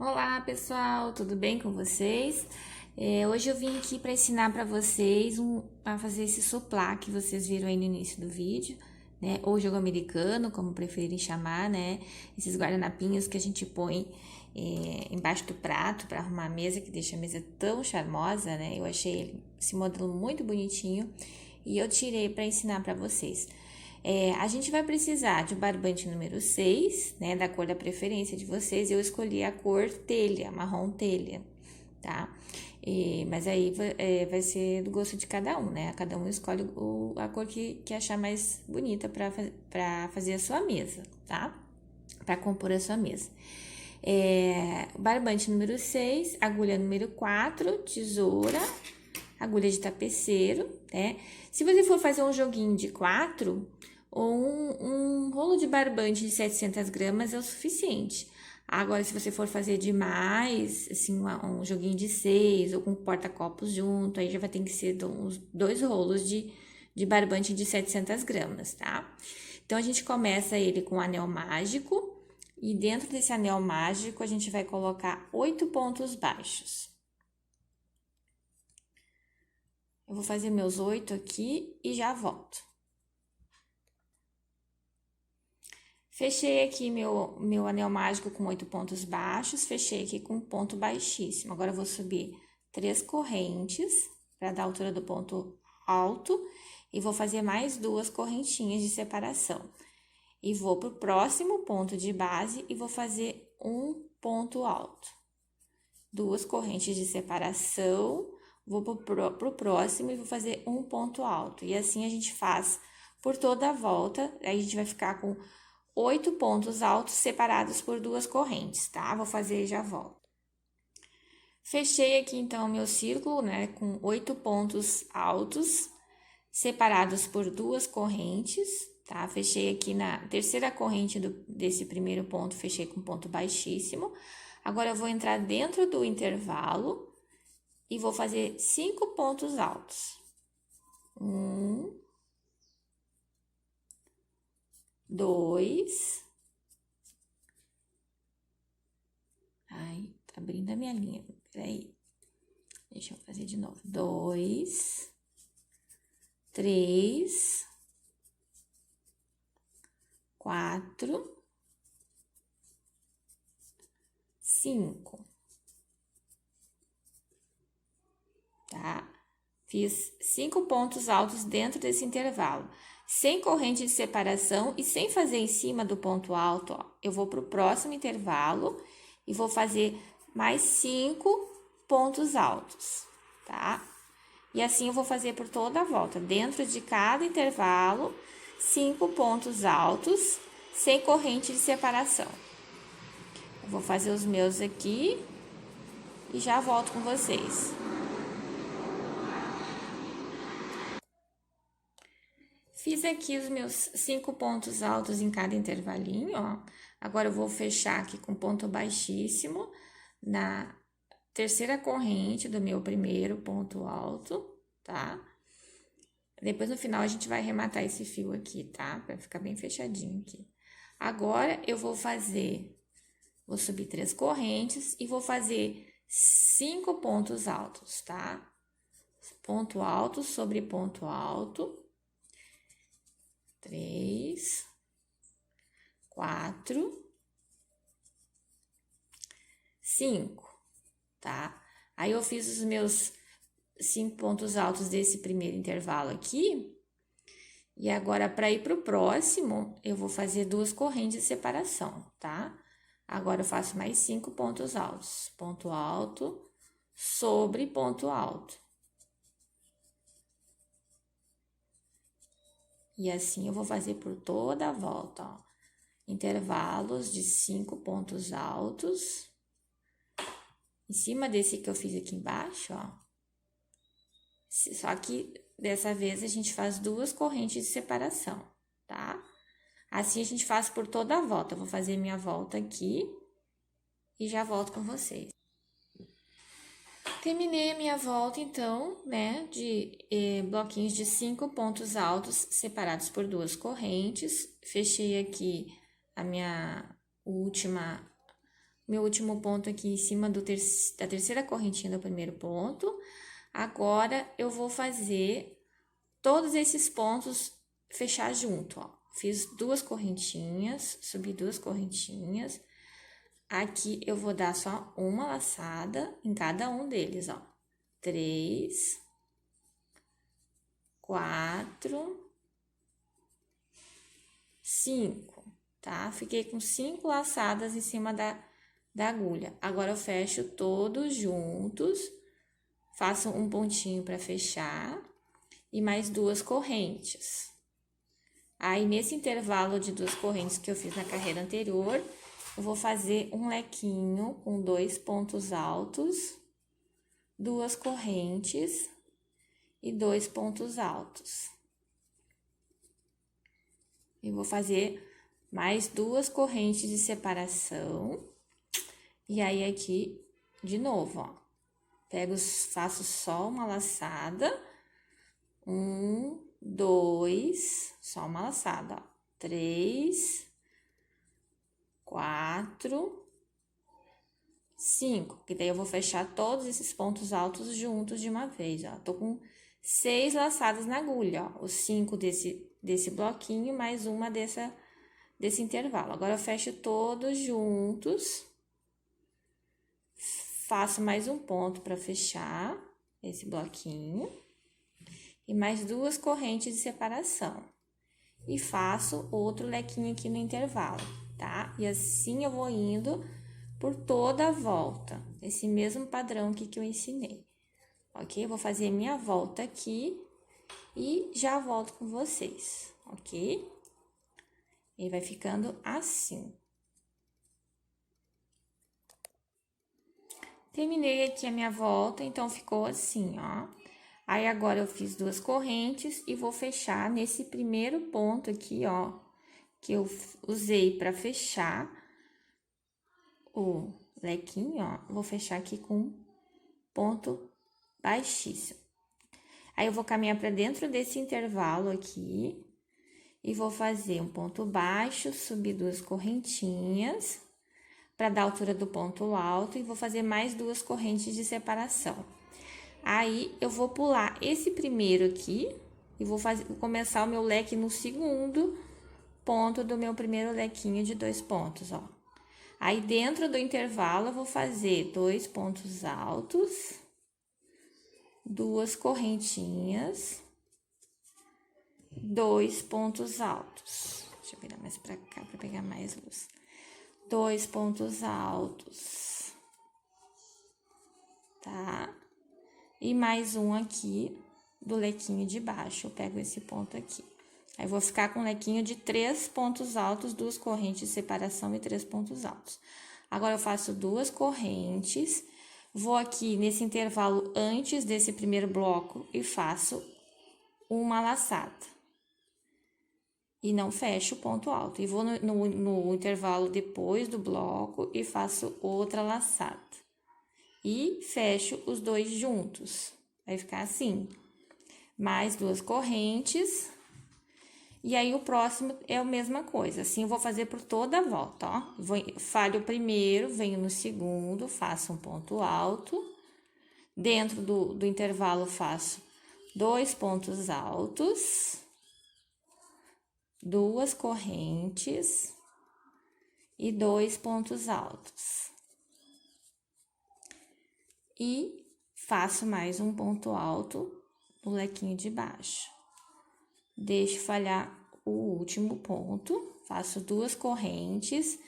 Olá pessoal, tudo bem com vocês? Hoje eu vim aqui para ensinar para vocês a fazer esse soplá que vocês viram aí no início do vídeo, né? Ou jogo americano, como preferirem chamar, né? Esses guardanapinhos que a gente põe embaixo do prato para arrumar a mesa, que deixa a mesa tão charmosa, né? Eu achei esse modelo muito bonitinho e eu tirei para ensinar para vocês. A gente vai precisar de um barbante número 6, né, da cor da preferência de vocês. Eu escolhi a cor telha, marrom telha, tá? Mas aí vai ser do gosto de cada um, né? Cada um escolhe a cor que achar mais bonita para fazer a sua mesa, tá? Para compor a sua mesa. Barbante número 6, agulha número 4, tesoura, agulha de tapeceiro, né? Se você for fazer um joguinho de 4, ou um rolo de barbante de 700 gramas é o suficiente. Agora, se você for fazer demais, assim, um joguinho de 6 ou com porta-copos junto, aí já vai ter que ser uns 2 rolos de barbante de 700 gramas, tá? Então, a gente começa ele com um anel mágico e dentro desse anel mágico a gente vai colocar 8 pontos baixos. Eu vou fazer meus 8 aqui e já volto. Fechei aqui meu anel mágico com 8 pontos baixos, fechei aqui com um ponto baixíssimo. Agora, eu vou subir 3 correntes para dar a altura do ponto alto e vou fazer mais 2 correntinhas de separação. E vou pro próximo ponto de base e vou fazer um ponto alto. 2 correntes de separação, vou pro próximo e vou fazer um ponto alto. E assim a gente faz por toda a volta, aí a gente vai ficar com 8 pontos altos separados por 2 correntes, tá? Vou fazer e já volto. Fechei aqui, então, o meu círculo, né, com 8 pontos altos separados por 2 correntes, tá? Fechei aqui na terceira corrente desse primeiro ponto, fechei com ponto baixíssimo. Agora, eu vou entrar dentro do intervalo e vou fazer 5 pontos altos. 1, 2. Ai, tá abrindo a minha linha. Peraí. Deixa eu fazer de novo. 2, 3, 4, 5. Tá? Fiz 5 pontos altos dentro desse intervalo. Sem corrente de separação e sem fazer em cima do ponto alto, ó. Eu vou pro próximo intervalo e vou fazer mais 5 pontos altos, tá? E assim eu vou fazer por toda a volta. Dentro de cada intervalo, 5 pontos altos, sem corrente de separação. Eu vou fazer os meus aqui e já volto com vocês. Fiz aqui os meus 5 pontos altos em cada intervalinho, ó. Agora, eu vou fechar aqui com ponto baixíssimo na terceira corrente do meu primeiro ponto alto, tá? Depois, no final, a gente vai arrematar esse fio aqui, tá? Pra ficar bem fechadinho aqui. Agora, eu vou subir 3 correntes e vou fazer 5 pontos altos, tá? Ponto alto sobre ponto alto. 3, 4, 5, tá? Aí, eu fiz os meus 5 pontos altos desse primeiro intervalo aqui. E agora, para ir pro próximo, eu vou fazer 2 correntes de separação, tá? Agora, eu faço mais 5 pontos altos. Ponto alto sobre ponto alto. E assim, eu vou fazer por toda a volta, ó. Intervalos de 5 pontos altos. Em cima desse que eu fiz aqui embaixo, ó. Só que, dessa vez, a gente faz 2 correntes de separação, tá? Assim, a gente faz por toda a volta. Eu vou fazer minha volta aqui e já volto com vocês. Terminei a minha volta, então, né, de bloquinhos de 5 pontos altos separados por 2 correntes. Fechei aqui a minha meu último ponto aqui em cima da terceira correntinha do primeiro ponto. Agora, eu vou fazer todos esses pontos fechar junto, ó. Fiz 2 correntinhas, subi 2 correntinhas. Aqui, eu vou dar só uma laçada em cada um deles, ó. 3, 4, 5, tá? Fiquei com 5 laçadas em cima da agulha. Agora, eu fecho todos juntos, faço um pontinho para fechar e mais 2 correntes. Aí, nesse intervalo de 2 correntes que eu fiz na carreira anterior, eu vou fazer um lequinho com 2 pontos altos, 2 correntes e 2 pontos altos. E vou fazer mais 2 correntes de separação. E aí, aqui, de novo, ó. Faço só uma laçada. 1, 2, só uma laçada, ó. 3, 4, 5. Que daí eu vou fechar todos esses pontos altos juntos de uma vez, ó. Tô com 6 laçadas na agulha, ó. Os 5 desse bloquinho, mais uma desse intervalo. Agora, eu fecho todos juntos. Faço mais um ponto para fechar esse bloquinho. E mais 2 correntes de separação. E faço outro lequinho aqui no intervalo, tá? E assim eu vou indo por toda a volta. Esse mesmo padrão aqui que eu ensinei. Ok? Eu vou fazer minha volta aqui e já volto com vocês, ok? E vai ficando assim. Terminei aqui a minha volta, então ficou assim, ó. Aí, agora, eu fiz 2 correntes e vou fechar nesse primeiro ponto aqui, ó, que eu usei pra fechar o lequinho, ó. Vou fechar aqui com ponto baixíssimo. Aí, eu vou caminhar pra dentro desse intervalo aqui e vou fazer um ponto baixo, subir 2 correntinhas para dar a altura do ponto alto e vou fazer mais 2 correntes de separação. Aí, eu vou pular esse primeiro aqui e vou começar o meu leque no segundo ponto do meu primeiro lequinho de 2 pontos, ó. Aí, dentro do intervalo, eu vou fazer 2 pontos altos, 2 correntinhas, 2 pontos altos. Deixa eu virar mais pra cá pra pegar mais luz. 2 pontos altos, tá? E mais um aqui do lequinho de baixo, eu pego esse ponto aqui. Aí, vou ficar com um lequinho de 3 pontos altos, 2 correntes de separação e 3 pontos altos. Agora, eu faço 2 correntes, vou aqui nesse intervalo antes desse primeiro bloco e faço uma laçada. E não fecho o ponto alto. E vou no intervalo depois do bloco e faço outra laçada. E fecho os 2 juntos. Vai ficar assim. Mais 2 correntes. E aí, o próximo é a mesma coisa. Assim, eu vou fazer por toda a volta, ó. Falho o primeiro, venho no segundo, faço um ponto alto. Dentro do intervalo, faço 2 pontos altos. 2 correntes e 2 pontos altos. E faço mais um ponto alto no lequinho de baixo. Deixo falhar o último ponto, faço 2 correntes.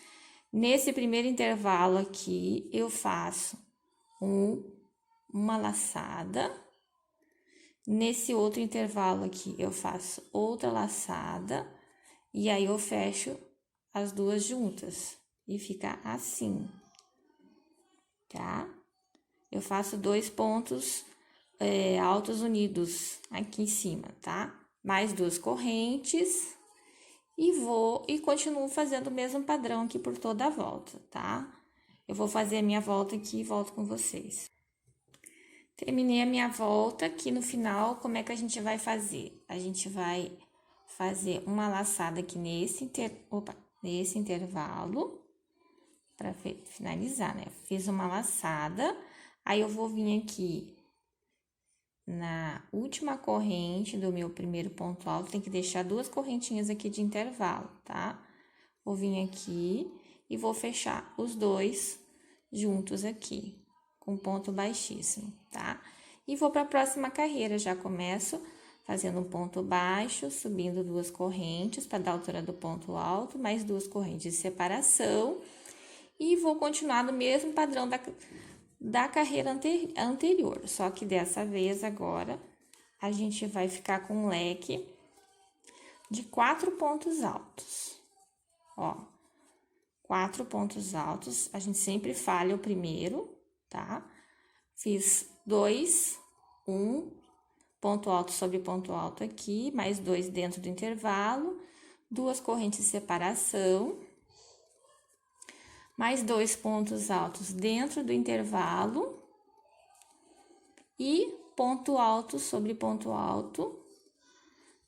Nesse primeiro intervalo aqui, eu faço uma laçada. Nesse outro intervalo aqui, eu faço outra laçada. E aí, eu fecho as 2 juntas e fica assim, tá? Eu faço 2 pontos altos unidos aqui em cima, tá? Mais 2 correntes e continuo fazendo o mesmo padrão aqui por toda a volta, tá? Eu vou fazer a minha volta aqui e volto com vocês. Terminei a minha volta aqui no final, como é que a gente vai fazer? A gente vai fazer uma laçada aqui nesse intervalo, para finalizar, né? Fiz uma laçada, aí eu vou vir aqui na última corrente do meu primeiro ponto alto, tem que deixar 2 correntinhas aqui de intervalo, tá? Vou vir aqui e vou fechar os 2 juntos aqui, com ponto baixíssimo, tá? E vou para a próxima carreira, já começo fazendo um ponto baixo, subindo 2 correntes para dar a altura do ponto alto, mais 2 correntes de separação, e vou continuar no mesmo padrão da carreira anterior, só que dessa vez agora a gente vai ficar com um leque de 4 pontos altos, ó, 4 pontos altos, a gente sempre falha o primeiro, tá? Fiz 2, 1, ponto alto sobre ponto alto aqui, mais 2 dentro do intervalo, 2 correntes de separação, mais 2 pontos altos dentro do intervalo e ponto alto sobre ponto alto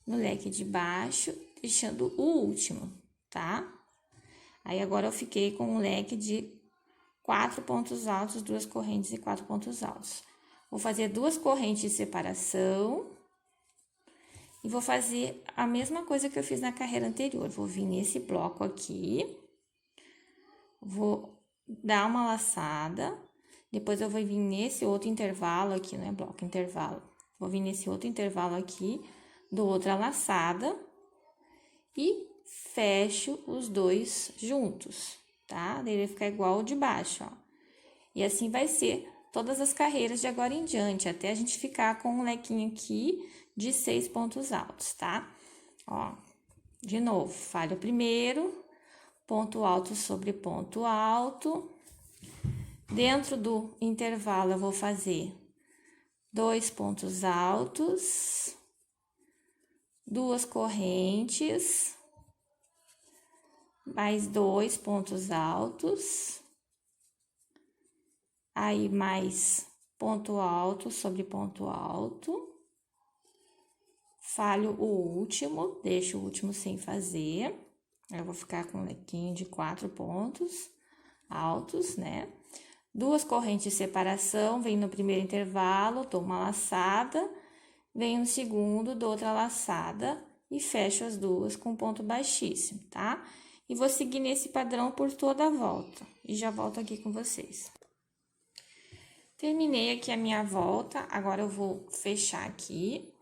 no leque de baixo, deixando o último, tá? Aí, agora eu fiquei com um leque de 4 pontos altos, 2 correntes e 4 pontos altos. Vou fazer 2 correntes de separação e vou fazer a mesma coisa que eu fiz na carreira anterior. Vou vir nesse bloco aqui, vou dar uma laçada, depois eu vou vir nesse outro intervalo aqui, não é bloco, intervalo. Vou vir nesse outro intervalo aqui, dou outra laçada e fecho os 2 juntos, tá? Ele vai ficar igual o de baixo, ó. E assim vai ser todas as carreiras de agora em diante, até a gente ficar com um lequinho aqui de 6 pontos altos, tá? Ó, de novo, falho o primeiro, ponto alto sobre ponto alto. Dentro do intervalo, eu vou fazer 2 pontos altos, 2 correntes, mais 2 pontos altos, aí mais ponto alto sobre ponto alto, falho o último, deixo o último sem fazer, eu vou ficar com um lequinho de 4 pontos altos, né? 2 correntes de separação, venho no primeiro intervalo, dou uma laçada, venho no segundo, dou outra laçada e fecho as 2 com ponto baixíssimo, tá? E vou seguir nesse padrão por toda a volta, e já volto aqui com vocês. Terminei aqui a minha volta, agora eu vou fechar aqui,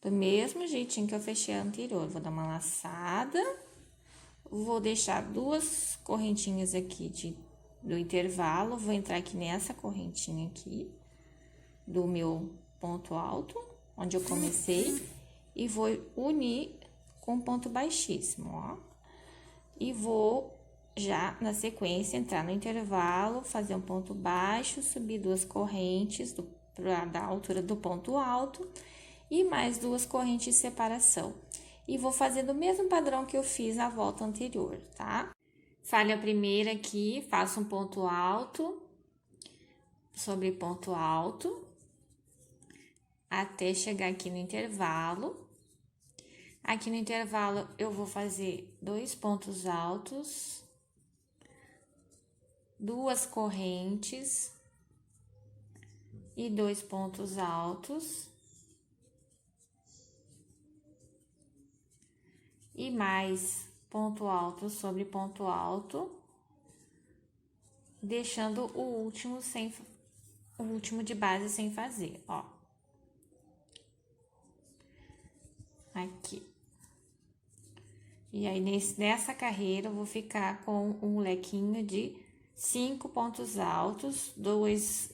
do mesmo jeitinho que eu fechei a anterior. Vou dar uma laçada, vou deixar 2 correntinhas aqui do intervalo, vou entrar aqui nessa correntinha aqui, do meu ponto alto, onde eu comecei, e vou unir com ponto baixíssimo, ó. E vou já, na sequência, entrar no intervalo, fazer um ponto baixo, subir 2 correntes para dar a altura do ponto alto e mais 2 correntes de separação. E vou fazer do mesmo padrão que eu fiz na volta anterior, tá? Falho a primeira aqui, faço um ponto alto sobre ponto alto, até chegar aqui no intervalo. Aqui no intervalo, eu vou fazer 2 pontos altos, 2 correntes e 2 pontos altos. E mais ponto alto sobre ponto alto, deixando o último de base sem fazer, ó. Aqui. E aí, nessa carreira, eu vou ficar com um lequinho de 5 pontos altos, 2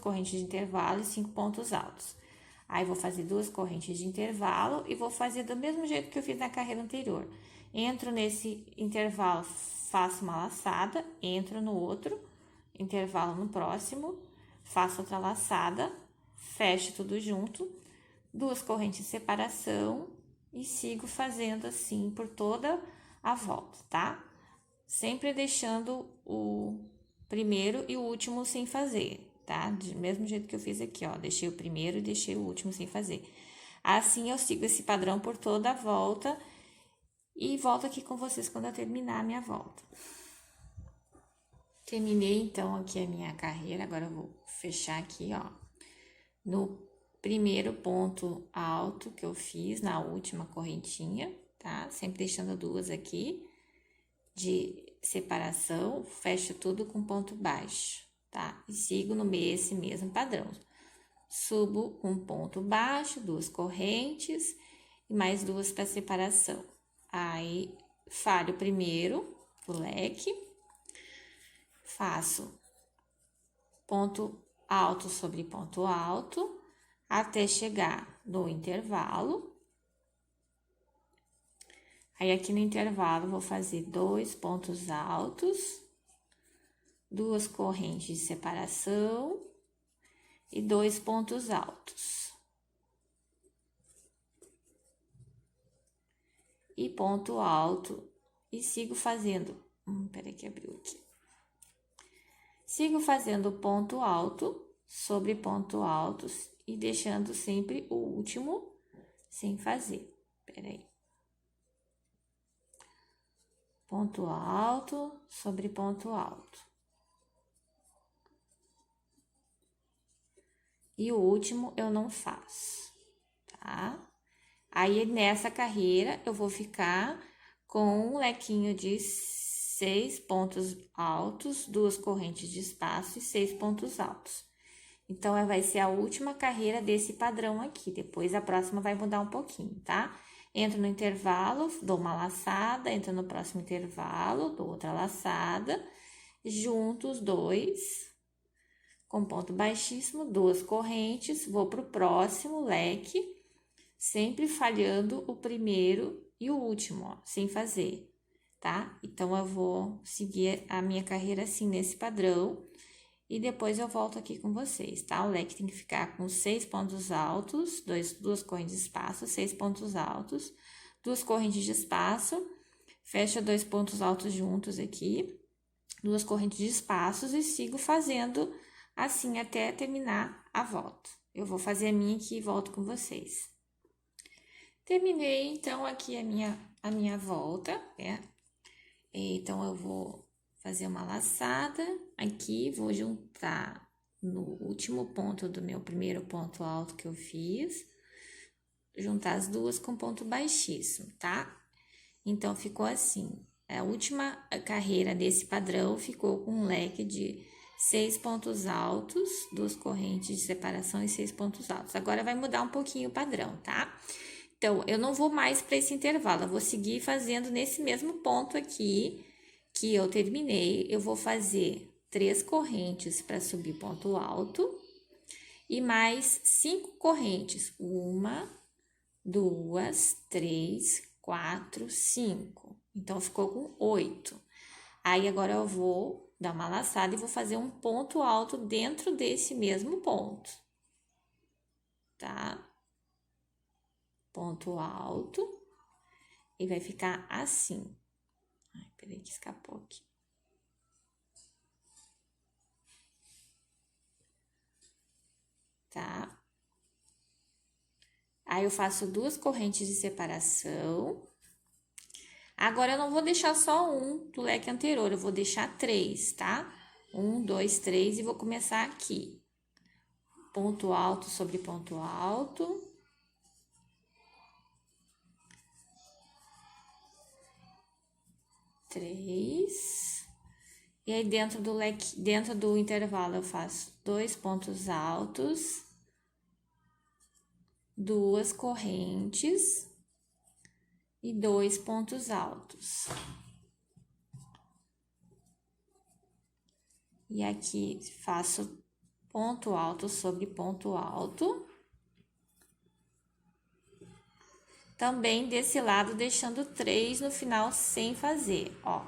correntes de intervalo e 5 pontos altos. Aí, vou fazer 2 correntes de intervalo e vou fazer do mesmo jeito que eu fiz na carreira anterior. Entro nesse intervalo, faço uma laçada, entro no outro intervalo no próximo, faço outra laçada, fecho tudo junto, 2 correntes de separação e sigo fazendo assim por toda a volta, tá? Sempre deixando o primeiro e o último sem fazer, tá? Do mesmo jeito que eu fiz aqui, ó, deixei o primeiro e deixei o último sem fazer. Assim, eu sigo esse padrão por toda a volta e volto aqui com vocês quando eu terminar a minha volta. Terminei, então, aqui a minha carreira. Agora eu vou fechar aqui, ó, no primeiro ponto alto que eu fiz na última correntinha, tá? Sempre deixando duas aqui de separação, fecho tudo com ponto baixo, tá? E sigo esse mesmo padrão. Subo um ponto baixo, duas correntes e mais duas para separação. Aí, falho primeiro o leque, faço ponto alto sobre ponto alto, até chegar no intervalo. Aí, aqui no intervalo, vou fazer 2 pontos altos, 2 correntes de separação e 2 pontos altos. E ponto alto, e sigo fazendo... peraí que abriu aqui. Sigo fazendo ponto alto sobre ponto altos e deixando sempre o último sem fazer. Peraí. Ponto alto sobre ponto alto. E o último eu não faço, tá? Aí, nessa carreira, eu vou ficar com um lequinho de 6 pontos altos, 2 correntes de espaço e 6 pontos altos. Então, vai ser a última carreira desse padrão aqui. Depois, a próxima vai mudar um pouquinho, tá? Entro no intervalo, dou uma laçada, entro no próximo intervalo, dou outra laçada, junto os dois, com ponto baixíssimo, 2 correntes, vou pro próximo leque, sempre falhando o primeiro e o último, ó, sem fazer, tá? Então, eu vou seguir a minha carreira assim, nesse padrão, e depois eu volto aqui com vocês, tá? O leque tem que ficar com 6 pontos altos, 2 correntes de espaço, 6 pontos altos, 2 correntes de espaço, fecha 2 pontos altos juntos aqui, 2 correntes de espaços e sigo fazendo assim até terminar a volta. Eu vou fazer a minha aqui e volto com vocês. Terminei, então, aqui a minha volta, né? Então, eu vou fazer uma laçada aqui, vou juntar no último ponto do meu primeiro ponto alto que eu fiz, juntar as duas com ponto baixíssimo, tá? Então, ficou assim, a última carreira desse padrão ficou com um leque de 6 pontos altos, 2 correntes de separação e 6 pontos altos. Agora, vai mudar um pouquinho o padrão, tá? Então, eu não vou mais para esse intervalo, eu vou seguir fazendo nesse mesmo ponto aqui, que eu terminei. Eu vou fazer 3 correntes para subir ponto alto e mais 5 correntes. 1, 2, 3, 4, 5. Então, ficou com 8. Aí, agora eu vou dar uma laçada e vou fazer um ponto alto dentro desse mesmo ponto, tá? Ponto alto e vai ficar assim. Ai, peraí que escapou aqui. Tá? Aí, eu faço 2 correntes de separação. Agora, eu não vou deixar só um do leque anterior, eu vou deixar 3, tá? 1, 2, 3 e vou começar aqui. Ponto alto sobre ponto alto. Três. E aí, dentro do leque, dentro do intervalo, eu faço 2 pontos altos, 2 correntes e 2 pontos altos. E aqui, faço ponto alto sobre ponto alto. Também desse lado, deixando 3 no final sem fazer, ó.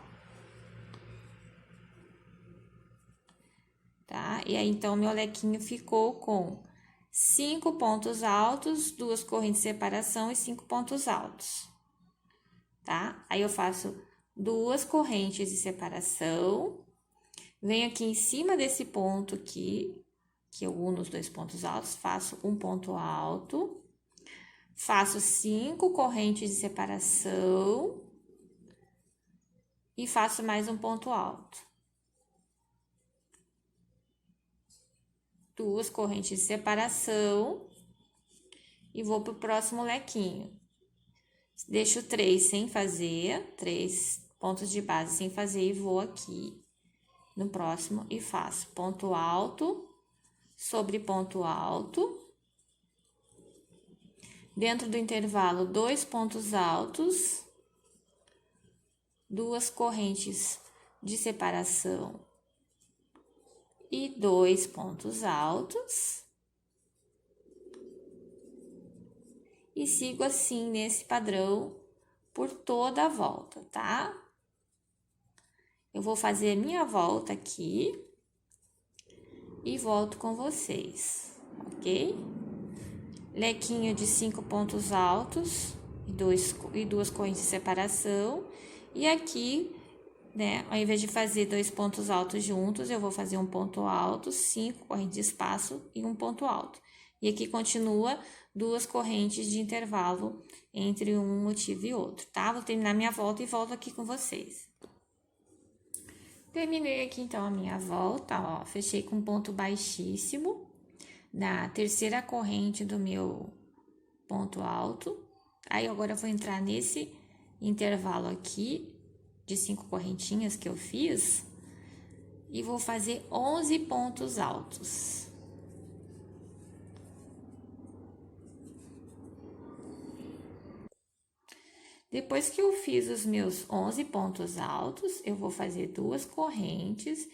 Tá? E aí, então, meu lequinho ficou com 5 pontos altos, 2 correntes de separação e 5 pontos altos, tá? Aí, eu faço 2 correntes de separação, venho aqui em cima desse ponto aqui, que eu uno os 2 pontos altos, faço um ponto alto, faço 5 correntes de separação e faço mais um ponto alto. duas correntes de separação e vou pro próximo lequinho. Deixo 3 sem fazer, 3 pontos de base sem fazer e vou aqui no próximo e faço ponto alto sobre ponto alto. Dentro do intervalo, 2 pontos altos, 2 correntes de separação e 2 pontos altos. E sigo assim nesse padrão por toda a volta, tá? Eu vou fazer a minha volta aqui e volto com vocês, ok? Lequinho de 5 pontos altos e 2 correntes de separação. E aqui, né, ao invés de fazer 2 pontos altos juntos, eu vou fazer um ponto alto, 5 correntes de espaço e um ponto alto. E aqui continua 2 correntes de intervalo entre um motivo e outro, tá? Vou terminar minha volta e volto aqui com vocês. Terminei aqui, então, a minha volta, ó, fechei com ponto baixíssimo na terceira corrente do meu ponto alto. Aí, agora eu vou entrar nesse intervalo aqui de 5 correntinhas que eu fiz e vou fazer 11 pontos altos. Depois que eu fiz os meus 11 pontos altos, eu vou fazer 2 correntes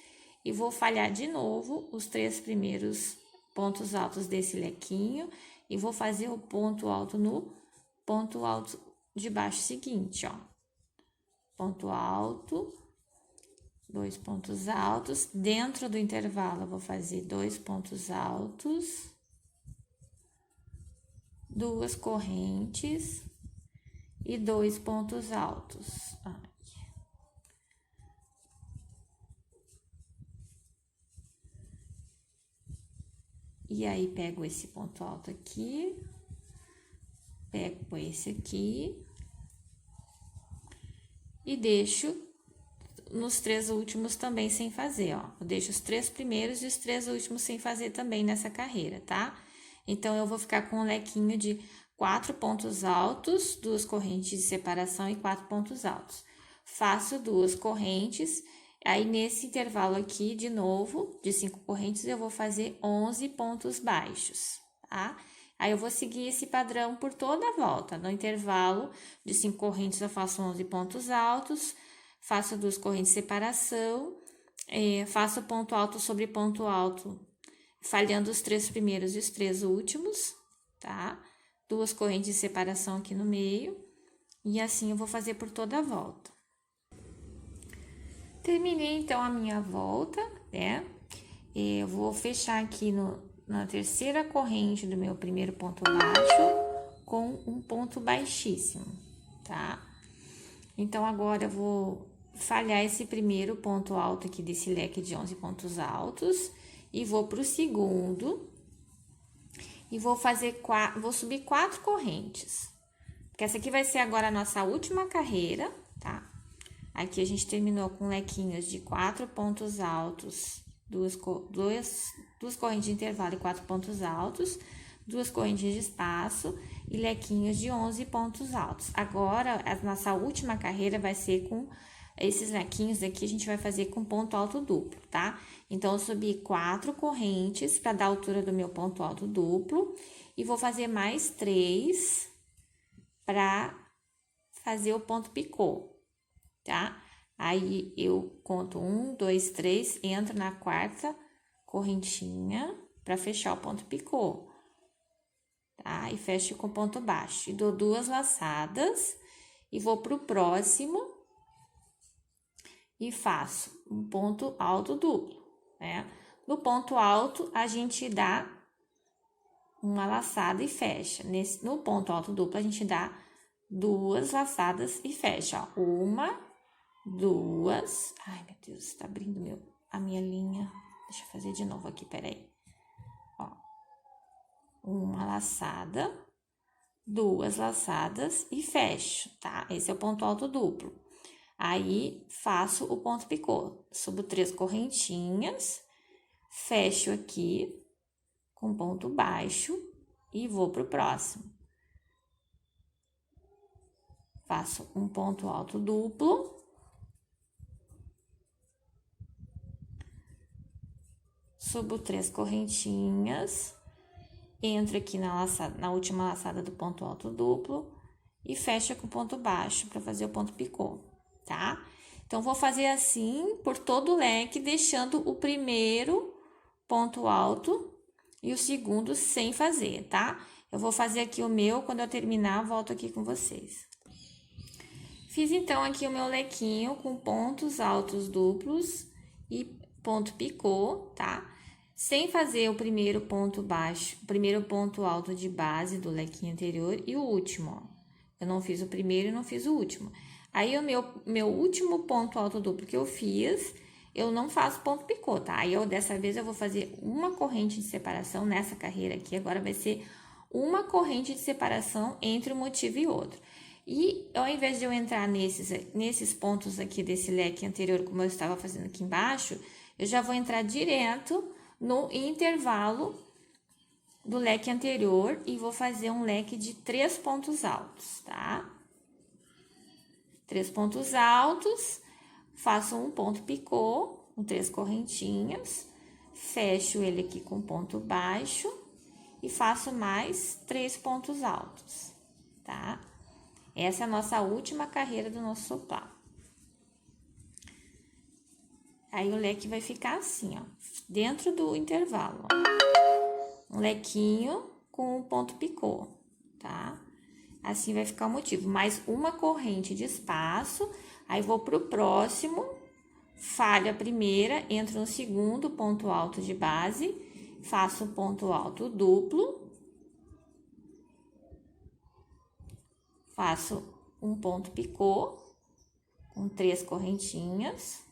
e vou falhar de novo os 3 primeiros pontos altos desse lequinho e vou fazer o ponto alto no ponto alto de baixo seguinte, ó. Ponto alto, 2 pontos altos. Dentro do intervalo, eu vou fazer 2 pontos altos, 2 correntes e 2 pontos altos. E aí, pego esse ponto alto aqui, pego esse aqui e deixo nos 3 últimos também sem fazer, ó. Eu deixo os 3 primeiros e os 3 últimos sem fazer também nessa carreira, tá? Então, eu vou ficar com um lequinho de 4 pontos altos, 2 correntes de separação e 4 pontos altos. Faço 2 correntes, aí nesse intervalo aqui, de novo, de 5 correntes, eu vou fazer 11 pontos baixos, tá? Aí, eu vou seguir esse padrão por toda a volta. No intervalo de 5 correntes, eu faço 11 pontos altos, faço 2 correntes de separação, faço ponto alto sobre ponto alto, falhando os 3 primeiros e os 3 últimos, tá? 2 correntes de separação aqui no meio, e assim eu vou fazer por toda a volta. Terminei, então, a minha volta, né? Eu vou fechar aqui na terceira corrente do meu primeiro ponto baixo com um ponto baixíssimo, tá? Então, agora eu vou falhar esse primeiro ponto alto aqui desse leque de 11 pontos altos e vou pro segundo e vou subir 4 correntes. Porque essa aqui vai ser agora a nossa última carreira, tá? Aqui a gente terminou com lequinhos de 4 pontos altos, 2 correntes de intervalo e 4 pontos altos, 2 correntes de espaço e lequinhos de 11 pontos altos. Agora, a nossa última carreira vai ser com esses lequinhos aqui, a gente vai fazer com ponto alto duplo, tá? Então, eu subi 4 correntes para dar a altura do meu ponto alto duplo e vou fazer mais 3 para fazer o ponto picô, tá? Aí, eu conto 1, 2, 3, entro na quarta correntinha para fechar o ponto picô, tá? E fecho com ponto baixo. E dou 2 laçadas e vou pro próximo e faço um ponto alto duplo, né? No ponto alto, a gente dá uma laçada e fecha. No ponto alto duplo, a gente dá 2 laçadas e fecha, ó. 1, 2... Ai, meu Deus, tá abrindo a minha linha. Deixa eu fazer de novo aqui, peraí. Ó. 1 laçada, 2 laçadas e fecho, tá? Esse é o ponto alto duplo. Aí, faço o ponto picô. Subo 3 correntinhas, fecho aqui, com ponto baixo e vou pro próximo. Faço um ponto alto duplo. Subo 3 correntinhas, entro aqui na última laçada do ponto alto duplo e fecho com ponto baixo para fazer o ponto picô, tá? Então, vou fazer assim por todo o leque, deixando o primeiro ponto alto e o segundo sem fazer, tá? Eu vou fazer aqui o meu, quando eu terminar, volto aqui com vocês. Fiz, então, aqui o meu lequinho com pontos altos duplos e ponto picô, tá? Sem fazer o primeiro ponto baixo, o primeiro ponto alto de base do lequinho anterior e o último, ó. Eu não fiz o primeiro e não fiz o último. Aí, o meu último ponto alto duplo que eu fiz, eu não faço ponto picô, tá? Aí, dessa vez, eu vou fazer uma corrente de separação nessa carreira aqui. Agora, vai ser uma corrente de separação entre um motivo e outro. E, ao invés de eu entrar nesses pontos aqui desse leque anterior, como eu estava fazendo aqui embaixo, eu já vou entrar direto no intervalo do leque anterior e vou fazer um leque de 3 pontos altos, tá? 3 pontos altos, faço um ponto picô, com 3 correntinhas, fecho ele aqui com ponto baixo e faço mais 3 pontos altos, tá? Essa é a nossa última carreira do nosso soplá. Aí, o leque vai ficar assim, ó, dentro do intervalo, ó. Um lequinho com um ponto picô, tá? Assim vai ficar o motivo. Mais uma corrente de espaço, aí vou pro próximo, falho a primeira, entro no segundo ponto alto de base, faço um ponto alto duplo, faço um ponto picô, com 3 correntinhas,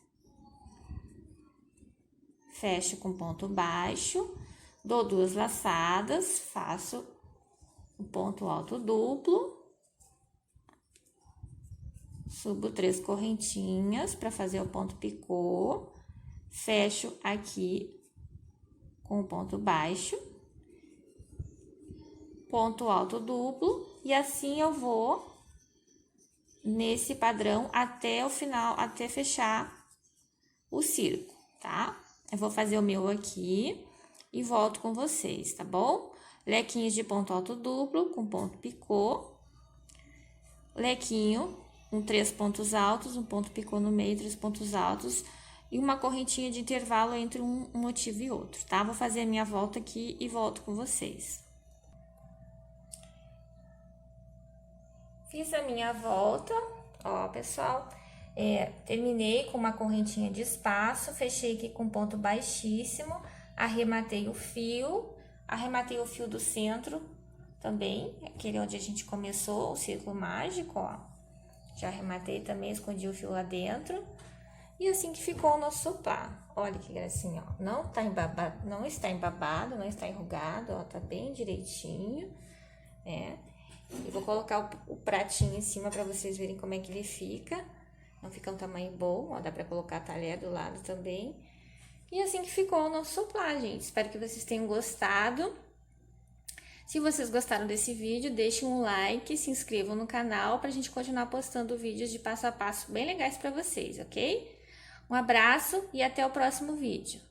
fecho com ponto baixo, dou 2 laçadas, faço um ponto alto duplo, subo 3 correntinhas para fazer o ponto picô, fecho aqui com o ponto baixo, ponto alto duplo, e assim eu vou nesse padrão até o final, até fechar o círculo, tá? Eu vou fazer o meu aqui e volto com vocês, tá bom? Lequinhos de ponto alto duplo com ponto picô, lequinho com 3 pontos altos, um ponto picô no meio, 3 pontos altos e uma correntinha de intervalo entre um motivo e outro, tá? Vou fazer a minha volta aqui e volto com vocês. Fiz a minha volta, ó, pessoal, terminei com uma correntinha de espaço, fechei aqui com ponto baixíssimo, arrematei o fio do centro também, aquele onde a gente começou o círculo mágico, ó. Já arrematei também, escondi o fio lá dentro. E assim que ficou o nosso soplá. Olha que gracinha, ó. Não está embabado, não está enrugado, ó. Tá bem direitinho, né? Eu vou colocar o pratinho em cima para vocês verem como é que ele fica. Não fica um tamanho bom, ó. Dá para colocar a talher do lado também. E assim que ficou o nosso soplá, gente. Espero que vocês tenham gostado. Se vocês gostaram desse vídeo, deixem um like, se inscrevam no canal pra gente continuar postando vídeos de passo a passo bem legais para vocês, ok? Um abraço e até o próximo vídeo.